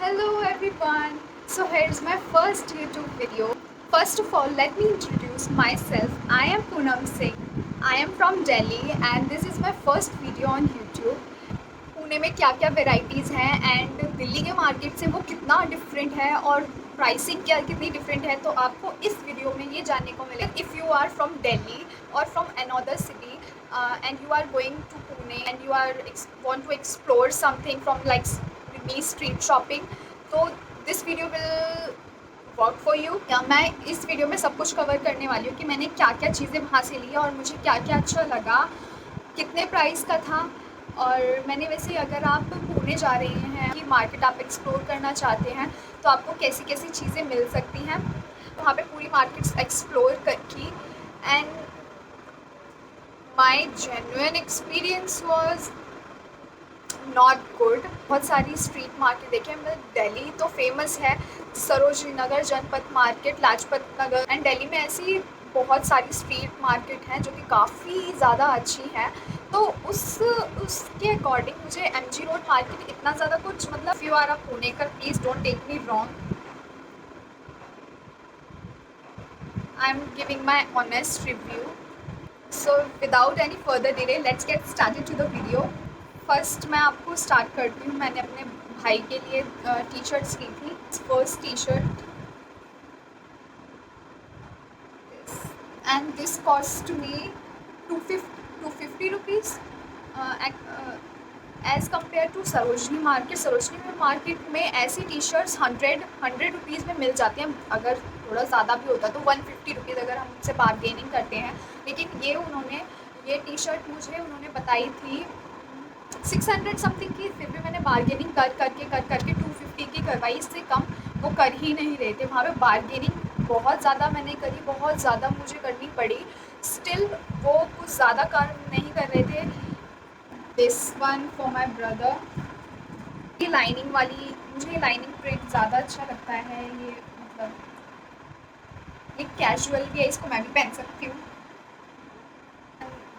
Hello everyone. So here's my first YouTube video. First of all, let me introduce myself. I am Poonam Singh. I am from Delhi and this is my first video on YouTube. Pune में क्या क्या varieties हैं and Delhi के market से वो कितना different है और प्राइसिंग क्या कितनी डिफरेंट है, तो आपको इस वीडियो में ये जानने को मिलेगा. If you are from Delhi और from another city and you are going to Pune and you are want to explore something from like me street shopping, तो this video will work for you. या मैं इस video में सब कुछ cover करने वाली हूँ कि मैंने क्या क्या चीज़ें वहाँ से ली और मुझे क्या क्या अच्छा लगा, कितने प्राइस का था. और मैंने वैसे अगर आप पुणे जा रहे हैं कि मार्केट आप एक्सप्लोर करना चाहते हैं तो आपको कैसी कैसी चीज़ें मिल सकती हैं, वहाँ पे पूरी मार्केट्स एक्सप्लोर की. And my genuine experience was not good. बहुत सारी स्ट्रीट मार्केट देखे. मैं दिल्ली तो फेमस है सरोजनी नगर, जनपथ मार्केट, लाजपत नगर, एंड दिल्ली में ऐसी बहुत सारी स्ट्रीट मार्केट हैं जो कि काफ़ी ज़्यादा अच्छी हैं. तो उसके अकॉर्डिंग मुझे MG रोड मार्केट इतना ज़्यादा कुछ मतलब you are a Punekar, please don't take me wrong. I am giving my honest review. So without any further delay let's get started to the video. First मैं आपको स्टार्ट करती हूँ. मैंने अपने भाई के लिए टी शर्ट्स ली थी. First T shirt and this cost me 250 rupees as compare to Sarojini market. Sarojini market में ऐसी टी शर्ट्स 100 रुपीज़ में मिल जाती हैं. अगर थोड़ा ज़्यादा भी होता तो 150 रुपीज़ अगर हम उनसे बार्गेनिंग करते हैं. लेकिन ये टी शर्ट मुझे उन्होंने बताई थी 600 समथिंग की. फिर भी मैंने बार्गेनिंग कर करके 250 की करवाई. इससे कम वो कर ही नहीं रहे थे. वहाँ पे बार्गेनिंग बहुत ज़्यादा मैंने करी, बहुत ज़्यादा मुझे करनी पड़ी. स्टिल वो कुछ ज़्यादा काम नहीं कर रहे थे. This one for my brother. ये लाइनिंग वाली, मुझे लाइनिंग प्रिंट ज़्यादा अच्छा लगता है. ये मतलब ये कैजुअल भी है, इसको मैं भी पहन सकती हूँ.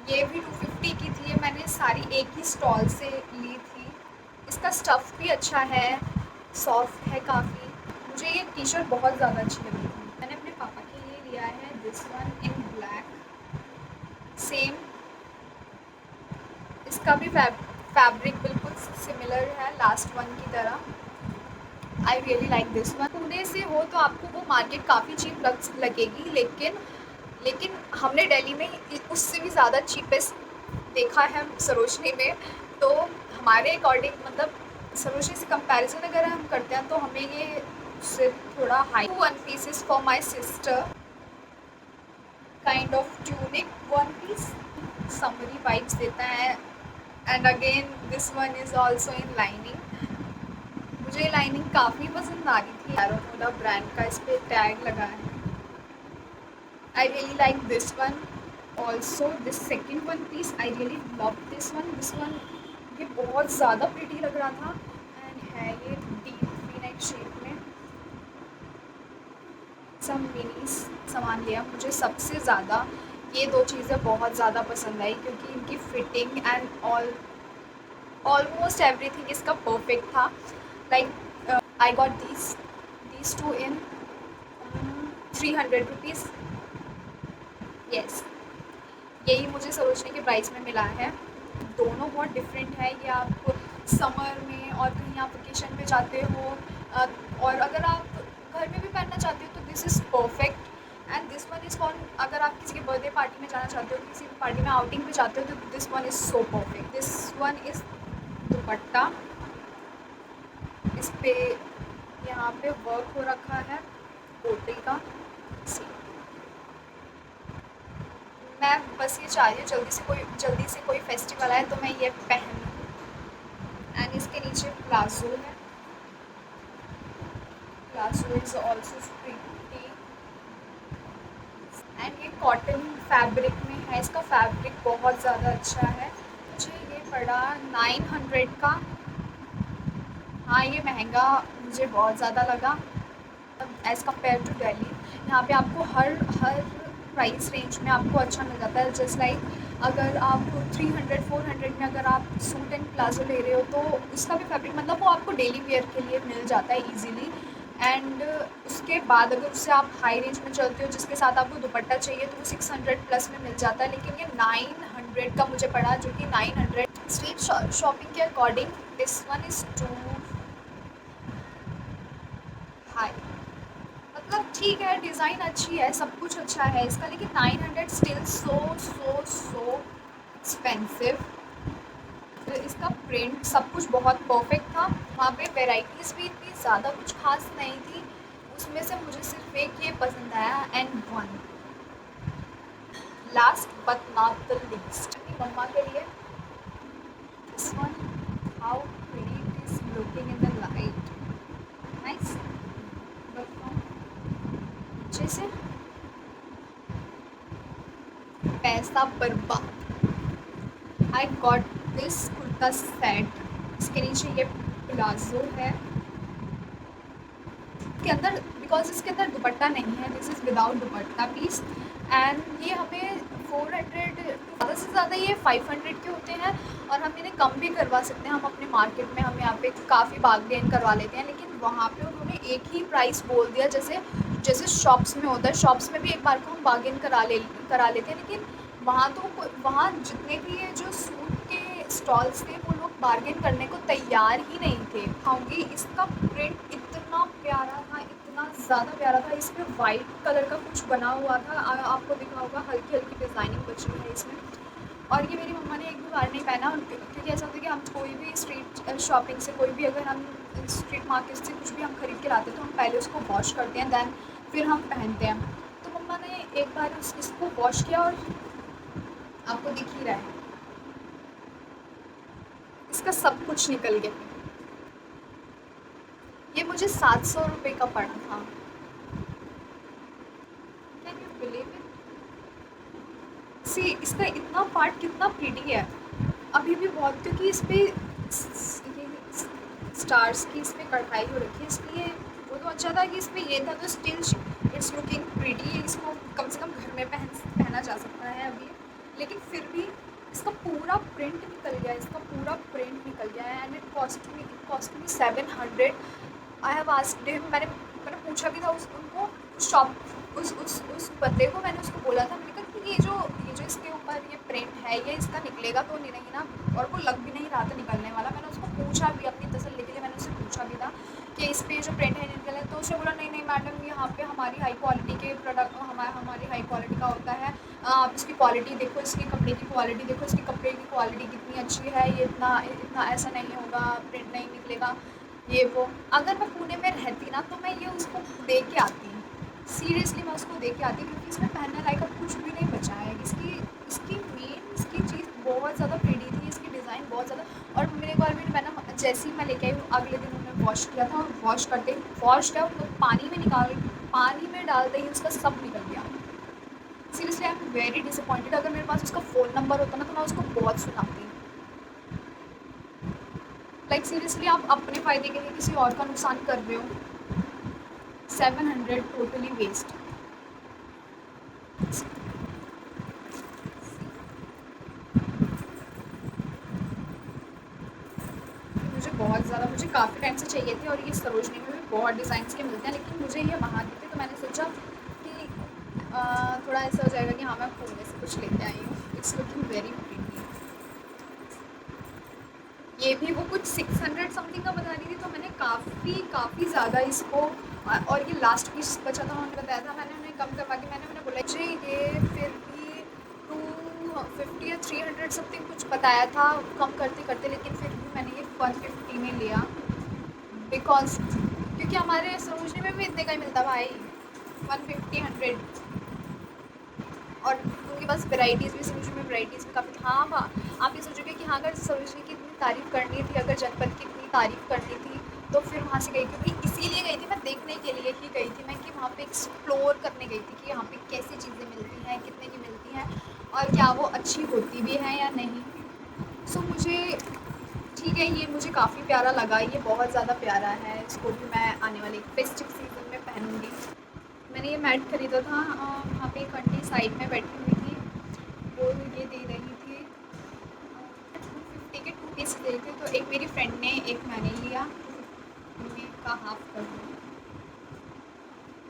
ये भी 250 की थी. ये मैंने सारी एक ही स्टॉल से ली थी. इसका स्टफ़ भी अच्छा है, सॉफ्ट है काफ़ी. मुझे ये टी शर्ट बहुत ज़्यादा अच्छी लगी थी. मैंने अपने पापा के लिए लिया है this one in black. Same इसका भी फैब्रिक बिल्कुल सिमिलर है लास्ट वन की तरह. I really like this one. Pune से हो तो आपको वो मार्केट काफ़ी चीप लगेगी, लेकिन हमने दिल्ली में उससे भी ज़्यादा चीपेस्ट देखा है सरोजनी में. तो हमारे अकॉर्डिंग मतलब सरोजनी से कंपैरिजन अगर हम करते हैं तो हमें ये उससे थोड़ा high. One pieces for my sister, kind of tunic one piece, summery vibes देता है. And again this one is also in lining. मुझे लाइनिंग काफ़ी पसंद आ रही थी. एरोमोडा ब्रांड का इस पर टैग लगा है. I really like this one. Also this second one piece I really love this one. This one ये बहुत ज़्यादा प्रिटी लग रहा था एंड है ये डीप वी-नेक शेप में. सब मिनी सामान लिया. मुझे सबसे ज़्यादा ये दो चीज़ें बहुत ज़्यादा पसंद आई क्योंकि इनकी फिटिंग एंड ऑलमोस्ट एवरीथिंग इसका परफेक्ट था. Like I got these two in 300 rupees. Yes, यही मुझे सरोजनी के प्राइस में मिला है. दोनों बहुत डिफरेंट है. ये आप समर में और कहीं आप वेकेशन पे जाते हो और अगर आप घर में भी पहनना चाहते हो तो this is perfect. And this one is for अगर आप किसी के बर्थडे पार्टी में जाना चाहते हो, किसी भी पार्टी में आउटिंग पे जाते हो तो this one is so perfect. This one is दुपट्टा. इस पे यहाँ पे वर्क हो रखा है पोटली का. मैं बस ये चाह रही हूँ जल्दी से कोई फेस्टिवल आए तो मैं ये पहनूँ. एंड इसके नीचे प्लाजो है. Palazzo is also pretty and ये कॉटन फैब्रिक में है. इसका फैब्रिक बहुत ज़्यादा अच्छा है. मुझे ये पड़ा 900 का. हाँ, ये महंगा मुझे बहुत ज़्यादा लगा एज़ कम्पेयर टू दिल्ली. यहाँ पे आपको हर प्राइस रेंज में आपको अच्छा मिल जाता है. जस्ट लाइक अगर आप 300-400 में अगर आप सूट एंड प्लाजो ले रहे हो तो उसका भी फैब्रिक मतलब वो आपको डेली वेयर के लिए मिल जाता है ईजीली। एंड उसके बाद अगर उससे आप हाई रेंज में चलते हो जिसके साथ आपको दुपट्टा चाहिए तो वो 600 प्लस में मिल जाता है, लेकिन ये 900 का मुझे पड़ा, जो कि 900 स्ट्रीट शॉपिंग के according this one is too high. मतलब ठीक है, डिज़ाइन अच्छी है, सब कुछ अच्छा है इसका, लेकिन 900 स्टिल सो सो सो एक्सपेंसिव। इसका प्रिंट सब कुछ बहुत परफेक्ट था। वहाँ पे वैरायटीज़ भी इतनी ज़्यादा कुछ खास नहीं थी, उसमें से मुझे सिर्फ एक ये पसंद आया and one last but not the least अपनी मम्मा के लिए। This one, how pretty it is looking in the light, nice but अच्छे से पैसा बर्बाद। I got this kurta set, इसके नीचे ये प्लाजो है, इसके अंदर बिकॉज इसके अंदर दुपट्टा नहीं है, this is without dupatta piece. And ये हमें 400 ज़्यादा से ज़्यादा ये 500 के होते हैं, और हम इन्हें कम भी करवा सकते हैं। हम अपने मार्केट में हम यहाँ पे काफ़ी बार्गेन करवा लेते हैं, लेकिन वहाँ पे उन्होंने एक ही प्राइस बोल दिया, जैसे जैसे शॉप्स में होता है। शॉप्स में भी एक बार को हम बार्गेन करा लेते हैं, लेकिन वहाँ तो वहाँ जितने भी ये जो सूट के स्टॉल्स थे वो लोग बार्गेन करने को तैयार ही नहीं थे। खाऊंगी, इसका प्रिंट इतना प्यारा था, इतना ज़्यादा प्यारा था। इसमें वाइट कलर का कुछ बना हुआ था, आपको दिखा होगा, हल्की हल्की डिज़ाइनिंग बची है इसमें। और ये मेरी मम्मा ने एक भी बार नहीं पहना, क्योंकि ऐसा होता है कि हम कोई भी स्ट्रीट शॉपिंग से, कोई भी अगर हम स्ट्रीट मार्केट से कुछ भी हम खरीद के लाते हैं तो हम पहले उसको वॉश करते हैं, दैन फिर हम पहनते हैं। तो मम्मा ने एक बार इसको वॉश किया और आपको दिख ही रहा है इसका सब कुछ निकल गया। ये मुझे 700 रुपये का पड़ा था। Can you believe it? See, इसका इतना पार्ट कितना प्रीटी है अभी भी बहुत, क्योंकि इस पर ये स्टार्स की इस पर कढ़ाई हो रखी है, इसलिए वो तो अच्छा था कि इसमें ये था, तो स्टिल इट्स लुकिंग प्रीटी। इसको कम से कम घर में पहना जा सकता है अभी, लेकिन फिर भी इसका पूरा प्रिंट निकल गया, इसका पूरा प्रिंट निकल गया है। And it cost me 700। I have asked him, मैंने पूछा भी था उनको, उस बंदे को, मैंने उसको बोला था, मैंने कहा कि ये जो इसके ऊपर ये प्रिंट है ये इसका निकलेगा तो नहीं ना, और वो लग भी नहीं रहा था निकलने वाला। मैंने उसको पूछा भी, अपनी तसल्ली के लिए मैंने उससे पूछा भी था कि इस पर जो प्रिंट है निकल है, तो उसने बोला नहीं नहीं मैडम, यहाँ पे हमारी हाई क्वालिटी के प्रोडक्ट हमारी हाई क्वालिटी का होता है, आप इसकी क्वालिटी देखो, इसकी कपड़े की क्वालिटी देखो, इसकी कपड़े की क्वालिटी कितनी अच्छी है, ये इतना ऐसा नहीं होगा, प्रिंट नहीं निकलेगा, ये वो। अगर मैं पुणे में रहती ना तो मैं ये उसको दे के आती, सीरियसली मैं उसको दे के आती, क्योंकि इसमें पहनने लायक अब कुछ भी नहीं बचा है। इसकी चीज़ बहुत ज़्यादा प्रीटी थी, इसकी डिज़ाइन बहुत ज़्यादा। और मेरे बार भी मैंने जैसे ही मैं लेके आई हूँ, अगले दिन उन्होंने वॉश किया था, और वॉश किया तो पानी में डालते ही उसका सब निकल गया। Seriously I am very disappointed. अगर मेरे पास उसका फ़ोन नंबर होता ना तो मैं उसको बहुत सुनाती। लाइक सीरियसली आप अपने फ़ायदे के लिए किसी और का नुकसान कर रहे हो। 700 टोटली वेस्ट। मुझे काफ़ी टाइम से चाहिए थे, और ये सरोजनी में भी बहुत डिज़ाइंस के मिलते हैं, लेकिन मुझे ये वहाँ दिखे तो मैंने सोचा कि थोड़ा ऐसा हो जाएगा कि हाँ मैं पुणे से कुछ लेके आई हूँ। It's looking very pretty. ये भी वो कुछ 600 समथिंग का बता रही थी, तो मैंने काफ़ी ज़्यादा इसको, और ये लास्ट पीस बचा था, उन्होंने बताया था, मैंने उन्हें कम करवा के मैंने बोला जी ये फिर भी 250 या 300 समथिंग कुछ बताया था कम करते करते, लेकिन फिर भी मैंने ये 150 में लिया, बिकॉज क्योंकि हमारे सरोजनी में भी इतने का ही मिलता भाई, 150-100। और उनके पास वैराइटीज़ भी, सरोजनी में वैराइटीज़ भी काफ़ी। हाँ, आप ये सोचोगे कि हाँ अगर सरोजनी की इतनी तारीफ़ करनी थी, अगर जनपद की इतनी तारीफ़ करनी थी तो फिर वहाँ से गई, क्योंकि इसीलिए गई थी मैं, देखने के लिए ही गई थी मैं, कि वहाँ पे एक्सप्लोर करने गई थी कि यहाँ पे कैसी चीज़ें मिलती हैं, कितने की मिलती हैं, और क्या वो अच्छी होती भी हैं या नहीं। सो मुझे ठीक है, ये मुझे काफ़ी प्यारा लगा, ये बहुत ज़्यादा प्यारा है, इसको भी मैं आने वाले फेस्टिव सीज़न में पहनूँगी। मैंने ये मैट ख़रीदा था, वहाँ पे एक आंटी साइड में बैठी हुई थी, वो ये दे रही पीस ले थे, तो एक मेरी फ्रेंड ने, एक मैंने लिया, उन्हें का हाफ कर दिया।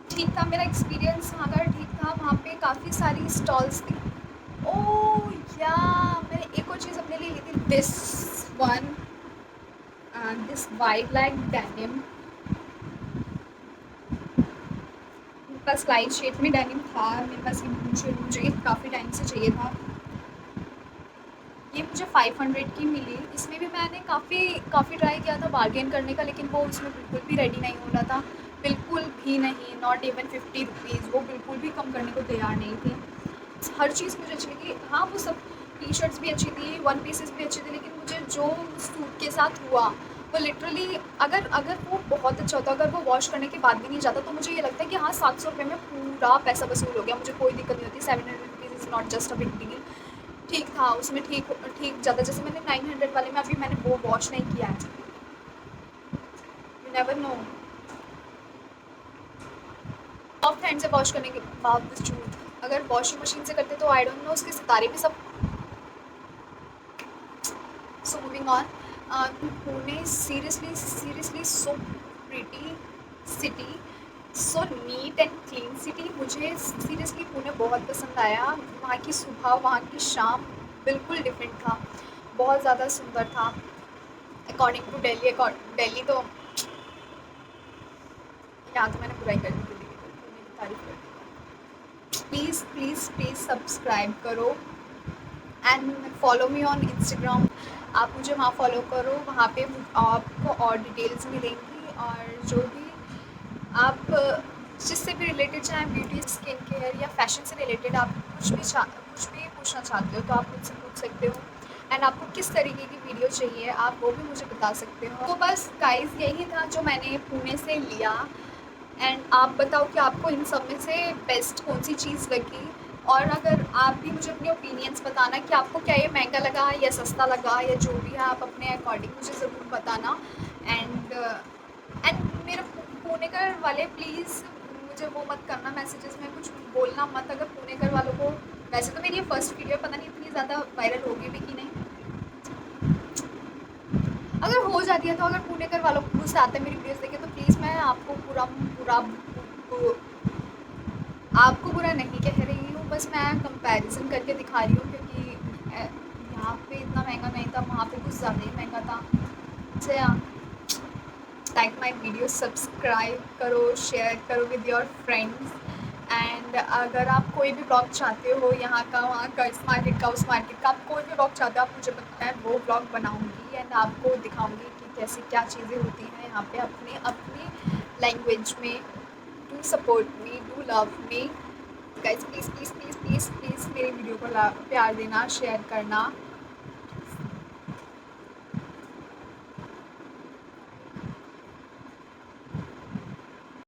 ठीक था मेरा एक्सपीरियंस वहाँ का, ठीक था। वहाँ पे काफ़ी सारी स्टॉल्स थी। ओह या, मैंने एक और चीज़ अपने लिए ली थी, this one, this white like denim. मेरे पास लाइट शेड में डेनिम था, मेरे पास ये मुझे काफ़ी टाइम से चाहिए था। ये मुझे 500 की मिली। इसमें भी मैंने काफ़ी काफ़ी ट्राई किया था बार्गेन करने का, लेकिन वो उसमें बिल्कुल भी रेडी नहीं हो रहा था, बिल्कुल भी नहीं, नॉट इवन 50 रुपीज़। वो बिल्कुल भी कम करने को तैयार नहीं थी। हर चीज़ मुझे अच्छी लगी। हाँ, वो सब टी शर्ट्स भी अच्छी थी, वन पीसेस भी अच्छे थे, लेकिन मुझे जो सूट के साथ हुआ वो लिटरली, अगर अगर वो बहुत अच्छा होता, अगर वो वॉश करने के बाद भी नहीं जाता, तो मुझे ये लगता है कि हाँ, 700 रुपये में पूरा पैसा वसूल हो गया, मुझे कोई दिक्कत नहीं होती। 700 rupees is not just a big deal. ठीक था उसमें, ठीक ठीक ज़्यादा, जैसे मैंने 900 वाले में अभी मैंने वो वॉश नहीं किया है। You never know, soft hand से वॉश करने के बावजूद, अगर वॉशिंग मशीन से करते तो आई डोंट नो उसके सितारे भी सब। So moving on, Pune is seriously so pretty city, so neat and clean city. मुझे सीरियसली पुणे बहुत पसंद आया। वहाँ की सुबह, वहाँ की शाम बिल्कुल डिफरेंट था, बहुत ज़्यादा सुंदर था। अकॉर्डिंग टू दिल्ली, दिल्ली तो, यहाँ तो मैंने बुराई कर दी थी, पुणे की तारीफ कर दी। प्लीज़ प्लीज़ प्लीज़ सब्सक्राइब करो and follow me on Instagram. आप मुझे वहाँ फॉलो करो, वहाँ पे आपको और डिटेल्स मिलेंगी, और जो भी आप जिससे भी रिलेटेड, चाहे ब्यूटी, स्किन केयर या फैशन से रिलेटेड, आप कुछ भी पूछना चाहते हो तो आप मुझसे पूछ सकते हो। एंड आपको किस तरीके की वीडियो चाहिए आप वो भी मुझे बता सकते हो। तो बस गाइस, यही था जो मैंने पुणे से लिया। एंड आप बताओ कि आपको इन सब में से बेस्ट कौन सी चीज़ लगी, और अगर आप भी मुझे अपने ओपिनियंस बताना कि आपको क्या ये महंगा लगा या सस्ता लगा, या जो भी है आप अपने अकॉर्डिंग मुझे ज़रूर बताना। एंड मेरे पुणेकर वाले प्लीज़ मुझे वो मत करना, मैसेजेस में कुछ बोलना मत, अगर पुणेकर वालों को। वैसे तो मेरी ये फर्स्ट वीडियो, पता नहीं इतनी ज़्यादा वायरल होगी भी कि नहीं, अगर हो जाती है तो, अगर पुणेकर वालों को गुस्सा आता है मेरी वीडियोस देखे तो प्लीज़, मैं आपको पूरा पूरा आपको बुरा नहीं कह रही हूँ, बस मैं कंपैरिजन करके दिखा रही हूँ, क्योंकि यहाँ पे इतना महंगा नहीं था, वहाँ पे कुछ ज़्यादा ही महंगा था। से लाइक माई वीडियो, सब्सक्राइब करो, शेयर करो विद योर फ्रेंड्स। एंड अगर आप कोई भी ब्लॉग चाहते हो, यहाँ का, वहाँ का, इस मार्केट का, उस मार्केट का, आप कोई भी ब्लॉग चाहते हो, आप मुझे बताएं, वो ब्लॉग बनाऊँगी एंड आपको दिखाऊँगी कि कैसे क्या चीज़ें होती हैं यहाँ पे, अपनी अपनी लैंग्वेज में। Do support me, do love me guys, please please please please please मेरी वीडियो को प्यार देना, शेयर करना।